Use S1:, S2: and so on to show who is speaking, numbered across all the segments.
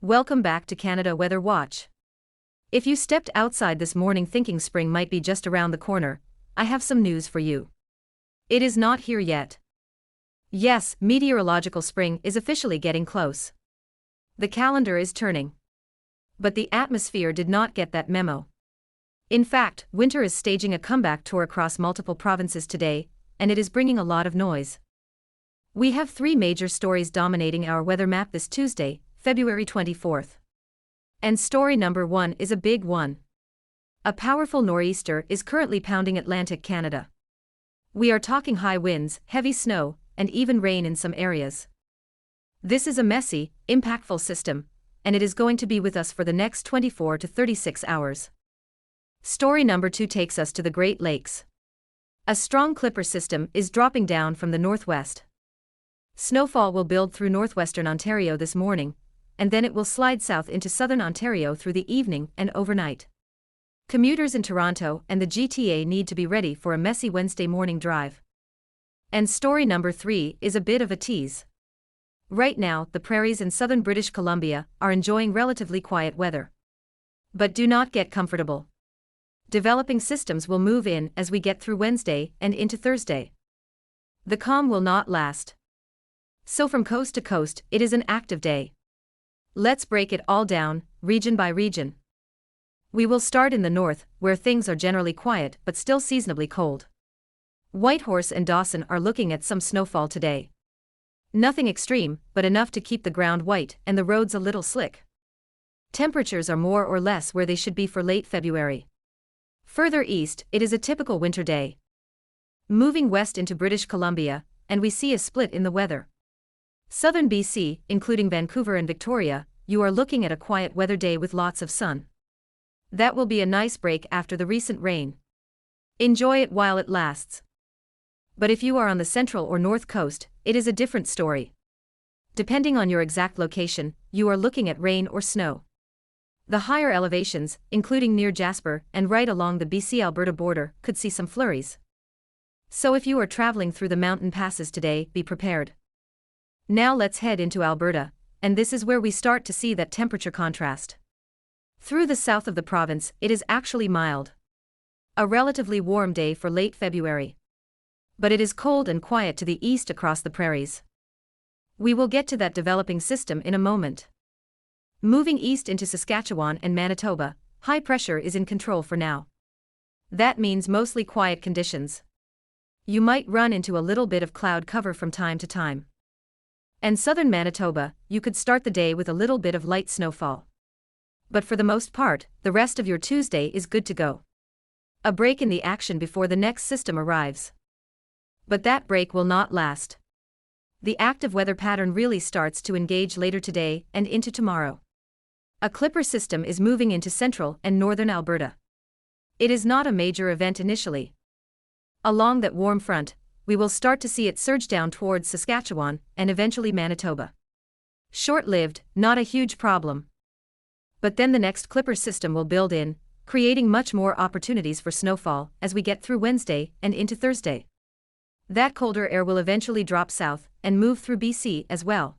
S1: Welcome back to Canada Weather Watch. If you stepped outside this morning thinking spring might be just around the corner, I have some news for you. It is not here yet. Yes, meteorological spring is officially getting close. The calendar is turning. But the atmosphere did not get that memo. In fact, winter is staging a comeback tour across multiple provinces today, and it is bringing a lot of noise. We have three major stories dominating our weather map this Tuesday, February 24th. And story number one is a big one. A powerful nor'easter is currently pounding Atlantic Canada. We are talking high winds, heavy snow, and even rain in some areas. This is a messy, impactful system, and it is going to be with us for the next 24 to 36 hours. Story number two takes us to the Great Lakes. A strong clipper system is dropping down from the northwest. Snowfall will build through northwestern Ontario this morning, and then it will slide south into southern Ontario through the evening and overnight. Commuters in Toronto and the GTA need to be ready for a messy Wednesday morning drive. And story number three is a bit of a tease. Right now, the Prairies in southern British Columbia are enjoying relatively quiet weather. But do not get comfortable. Developing systems will move in as we get through Wednesday and into Thursday. The calm will not last. So from coast to coast, it is an active day. Let's break it all down, region by region. We will start in the north, where things are generally quiet but still seasonably cold. Whitehorse and Dawson are looking at some snowfall today. Nothing extreme, but enough to keep the ground white and the roads a little slick. Temperatures are more or less where they should be for late February. Further east, it is a typical winter day. Moving west into British Columbia, and we see a split in the weather. Southern BC, including Vancouver and Victoria, you are looking at a quiet weather day with lots of sun. That will be a nice break after the recent rain. Enjoy it while it lasts. But if you are on the central or north coast, it is a different story. Depending on your exact location, you are looking at rain or snow. The higher elevations, including near Jasper and right along the BC-Alberta border, could see some flurries. So if you are traveling through the mountain passes today, be prepared. Now let's head into Alberta, and this is where we start to see that temperature contrast. Through the south of the province, it is actually mild. A relatively warm day for late February. But it is cold and quiet to the east across the prairies. We will get to that developing system in a moment. Moving east into Saskatchewan and Manitoba, high pressure is in control for now. That means mostly quiet conditions. You might run into a little bit of cloud cover from time to time. And southern Manitoba, you could start the day with a little bit of light snowfall. But for the most part, the rest of your Tuesday is good to go. A break in the action before the next system arrives. But that break will not last. The active weather pattern really starts to engage later today and into tomorrow. A clipper system is moving into central and northern Alberta. It is not a major event initially. Along that warm front, we will start to see it surge down towards Saskatchewan and eventually Manitoba. Short-lived, not a huge problem. But then the next clipper system will build in, creating much more opportunities for snowfall as we get through Wednesday and into Thursday. That colder air will eventually drop south and move through BC as well.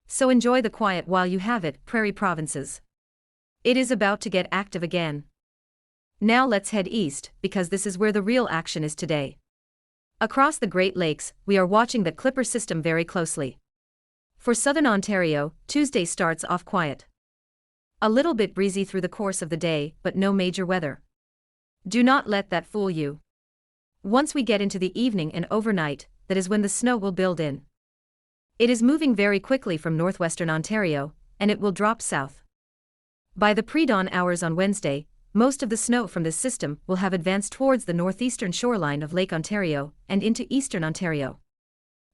S1: So enjoy the quiet while you have it, Prairie provinces. It is about to get active again. Now let's head east, because this is where the real action is today. Across the Great Lakes, we are watching the clipper system very closely. For southern Ontario, Tuesday starts off quiet. A little bit breezy through the course of the day, but no major weather. Do not let that fool you. Once we get into the evening and overnight, that is when the snow will build in. It is moving very quickly from northwestern Ontario, and it will drop south. By the pre-dawn hours on Wednesday, most of the snow from this system will have advanced towards the northeastern shoreline of Lake Ontario and into eastern Ontario.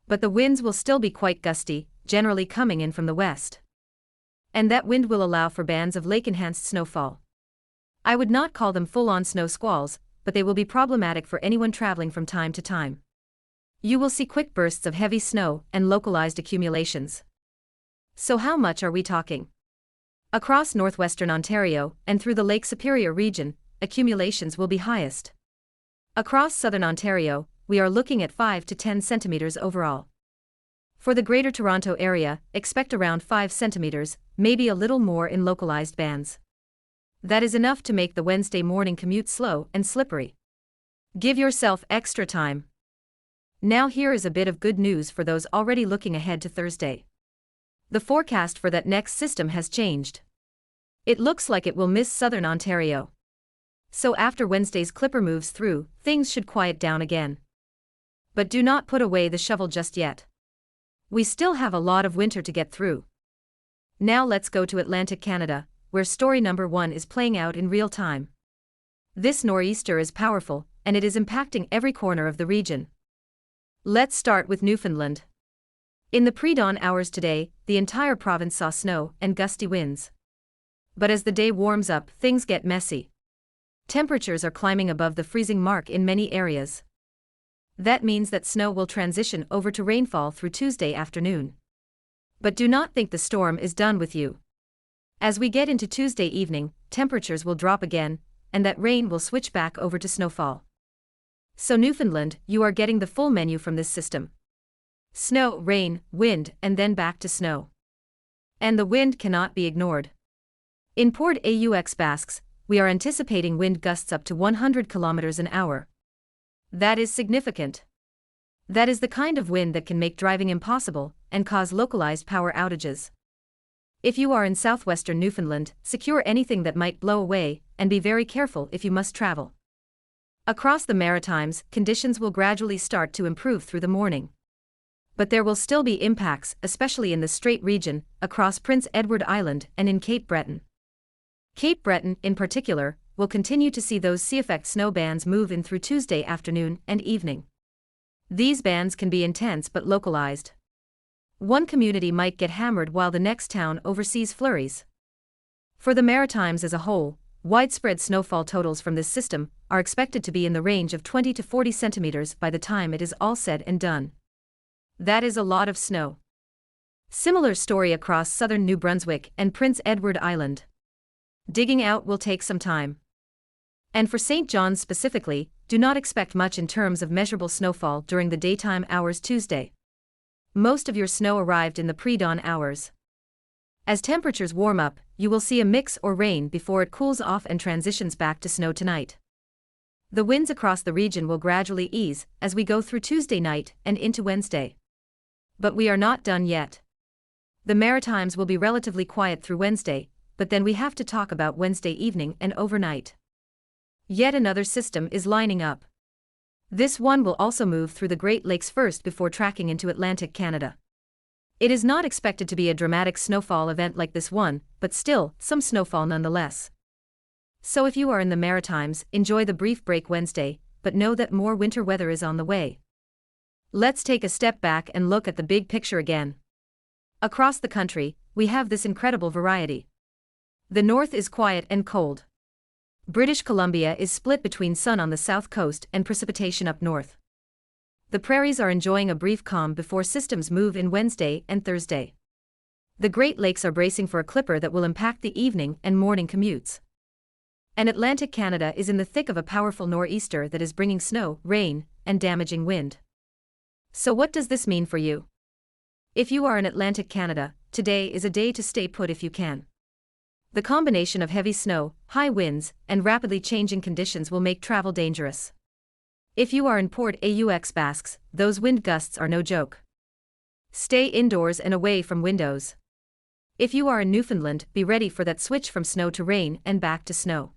S1: But the winds will still be quite gusty, generally coming in from the west. And that wind will allow for bands of lake-enhanced snowfall. I would not call them full-on snow squalls, but they will be problematic for anyone traveling from time to time. You will see quick bursts of heavy snow and localized accumulations. So how much are we talking? Across northwestern Ontario and through the Lake Superior region, accumulations will be highest. Across southern Ontario, we are looking at 5 to 10 centimetres overall. For the Greater Toronto Area, expect around 5 centimetres, maybe a little more in localized bands. That is enough to make the Wednesday morning commute slow and slippery. Give yourself extra time. Now here is a bit of good news for those already looking ahead to Thursday. The forecast for that next system has changed. It looks like it will miss southern Ontario. So after Wednesday's clipper moves through, things should quiet down again. But do not put away the shovel just yet. We still have a lot of winter to get through. Now let's go to Atlantic Canada, where story number 1 is playing out in real time. This nor'easter is powerful, and it is impacting every corner of the region. Let's start with Newfoundland. In the pre-dawn hours today, the entire province saw snow and gusty winds. But as the day warms up, things get messy. Temperatures are climbing above the freezing mark in many areas. That means that snow will transition over to rainfall through Tuesday afternoon. But do not think the storm is done with you. As we get into Tuesday evening, temperatures will drop again, and that rain will switch back over to snowfall. So Newfoundland, you are getting the full menu from this system. Snow, rain, wind, and then back to snow. And the wind cannot be ignored. In Port aux Basques, we are anticipating wind gusts up to 100 kilometers an hour. That is significant. That is the kind of wind that can make driving impossible and cause localized power outages. If you are in southwestern Newfoundland, secure anything that might blow away, and be very careful if you must travel. Across the Maritimes, conditions will gradually start to improve through the morning. But there will still be impacts, especially in the Strait region, across Prince Edward Island and in Cape Breton. Cape Breton, in particular, will continue to see those sea-effect snow bands move in through Tuesday afternoon and evening. These bands can be intense but localized. One community might get hammered while the next town oversees flurries. For the Maritimes as a whole, widespread snowfall totals from this system are expected to be in the range of 20 to 40 centimeters by the time it is all said and done. That is a lot of snow. Similar story across southern New Brunswick and Prince Edward Island. Digging out will take some time. And for St. John's specifically, do not expect much in terms of measurable snowfall during the daytime hours Tuesday. Most of your snow arrived in the pre-dawn hours. As temperatures warm up, you will see a mix or rain before it cools off and transitions back to snow tonight. The winds across the region will gradually ease as we go through Tuesday night and into Wednesday. But we are not done yet. The Maritimes will be relatively quiet through Wednesday, but then we have to talk about Wednesday evening and overnight. Yet another system is lining up. This one will also move through the Great Lakes first before tracking into Atlantic Canada. It is not expected to be a dramatic snowfall event like this one, but still, some snowfall nonetheless. So if you are in the Maritimes, enjoy the brief break Wednesday, but know that more winter weather is on the way. Let's take a step back and look at the big picture again. Across the country, we have this incredible variety. The north is quiet and cold. British Columbia is split between sun on the south coast and precipitation up north. The prairies are enjoying a brief calm before systems move in Wednesday and Thursday. The Great Lakes are bracing for a clipper that will impact the evening and morning commutes. And Atlantic Canada is in the thick of a powerful nor'easter that is bringing snow, rain, and damaging wind. So what does this mean for you? If you are in Atlantic Canada, today is a day to stay put if you can. The combination of heavy snow, high winds, and rapidly changing conditions will make travel dangerous. If you are in Port aux Basques, those wind gusts are no joke. Stay indoors and away from windows. If you are in Newfoundland, be ready for that switch from snow to rain and back to snow.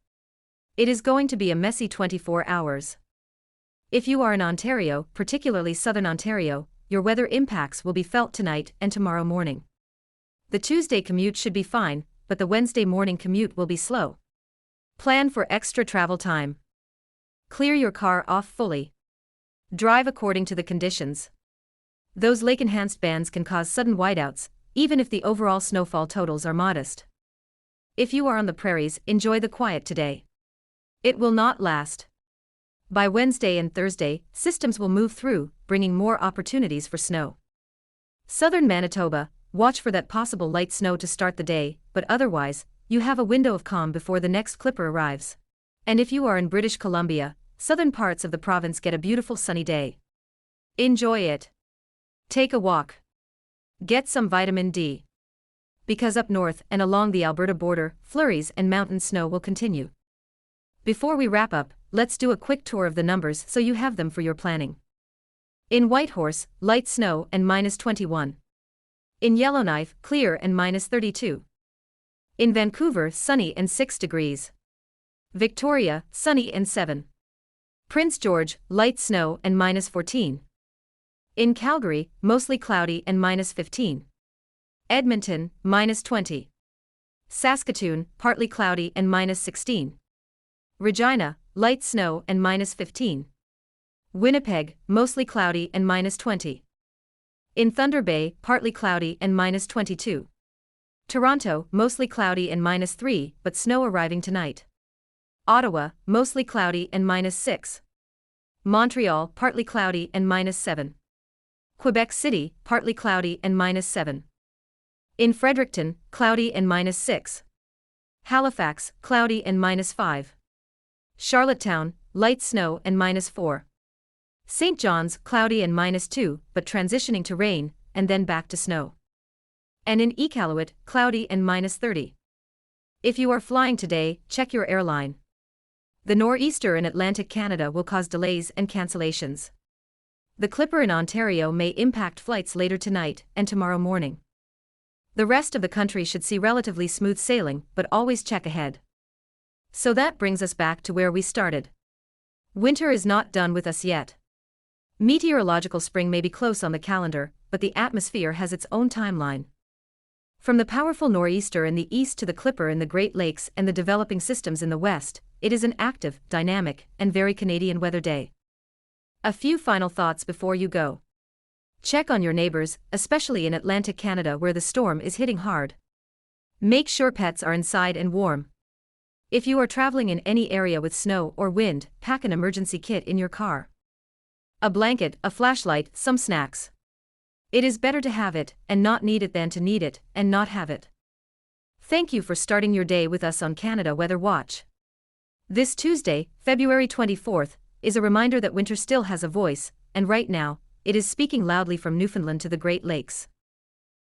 S1: It is going to be a messy 24 hours. If you are in Ontario, particularly southern Ontario, your weather impacts will be felt tonight and tomorrow morning. The Tuesday commute should be fine, but the Wednesday morning commute will be slow. Plan for extra travel time. Clear your car off fully. Drive according to the conditions. Those lake-enhanced bands can cause sudden whiteouts, even if the overall snowfall totals are modest. If you are on the prairies, enjoy the quiet today. It will not last. By Wednesday and Thursday, systems will move through, bringing more opportunities for snow. Southern Manitoba, watch for that possible light snow to start the day, but otherwise, you have a window of calm before the next clipper arrives. And if you are in British Columbia, southern parts of the province get a beautiful sunny day. Enjoy it. Take a walk. Get some vitamin D. because up north and along the Alberta border, flurries and mountain snow will continue. Before we wrap up, let's do a quick tour of the numbers so you have them for your planning. In Whitehorse, light snow and -21. In Yellowknife, clear and -32. In Vancouver, sunny and 6 degrees. Victoria, sunny and 7. Prince George, light snow and -14. In Calgary, mostly cloudy and -15. Edmonton, -20. Saskatoon, partly cloudy and -16. Regina, light snow and -15. Winnipeg, mostly cloudy and -20. In Thunder Bay, partly cloudy and -22. Toronto, mostly cloudy and -3, but snow arriving tonight. Ottawa, mostly cloudy and -6. Montreal, partly cloudy and -7. Quebec City, partly cloudy and -7. In Fredericton, cloudy and -6. Halifax, cloudy and -5. Charlottetown, light snow and -4. St. John's, cloudy and -2, but transitioning to rain, and then back to snow. And in Iqaluit, cloudy and -30. If you are flying today, check your airline. The nor'easter in Atlantic Canada will cause delays and cancellations. The Clipper in Ontario may impact flights later tonight and tomorrow morning. The rest of the country should see relatively smooth sailing, but always check ahead. So that brings us back to where we started. Winter is not done with us yet. Meteorological spring may be close on the calendar, but the atmosphere has its own timeline. From the powerful nor'easter in the east to the Clipper in the Great Lakes and the developing systems in the west, it is an active, dynamic, and very Canadian weather day. A few final thoughts before you go. Check on your neighbors, especially in Atlantic Canada where the storm is hitting hard. Make sure pets are inside and warm. If you are traveling in any area with snow or wind, pack an emergency kit in your car. A blanket, a flashlight, some snacks. It is better to have it, and not need it than to need it, and not have it. Thank you for starting your day with us on Canada Weather Watch. This Tuesday, February 24th, is a reminder that winter still has a voice, and right now, it is speaking loudly from Newfoundland to the Great Lakes.